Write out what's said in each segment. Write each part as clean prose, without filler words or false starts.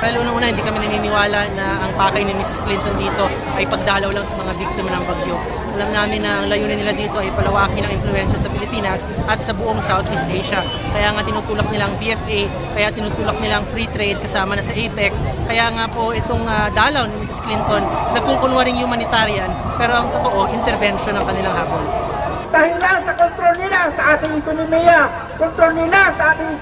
Pero unang-una, hindi kami naniniwala na ang pakay ni Mrs. Clinton dito ay pagdalaw lang sa mga biktima ng bagyo. Alam namin na ang layunin nila dito ay palawakin ang impluwensya sa Pilipinas at sa buong Southeast Asia. Kaya nga tinutulak nilang VFA, kaya tinutulak nilang free trade kasama na sa APEC. Kaya nga po itong dalaw ni Mrs. Clinton, nagkukunwaring humanitarian, pero ang totoo, intervention ng kanilang habol. Dahil na sa kontrol nila sa ating ekonomiya, kontrol nila sa ating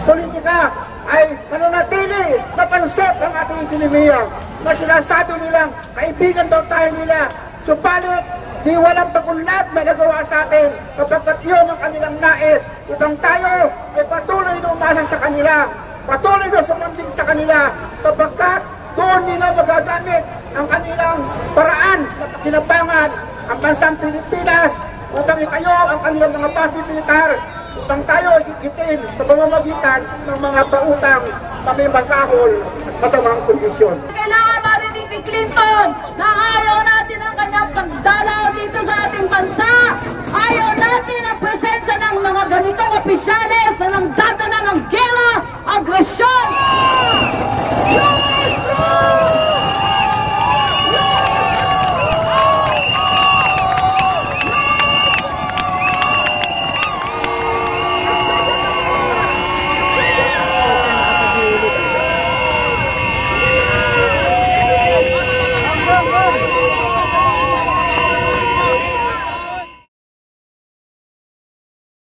politika, ay nananatili na pansot ang ating ekonomiya. Na sinasabi nilang kaibigan daw tayo nila, subalit di walang pagunlad na nagawa sa atin sapagkat iyon ang kanilang nais upang tayo ay patuloy na umasa sa kanila, patuloy na sumambing sa kanila sapagkat doon nila magagamit ang kanilang paraan na pakinabangan ang bansang Pilipinas upang itayo ang kanilang mga base militar upang tayo ikitin sa pamamagitan ng mga pautang na may masahol at masamang kondisyon. Kailangan marinig ni Clinton na ayaw natin ang kanyang pagdalaw dito sa ating bansa. Ayaw natin ang presensya ng mga ganitong opisyales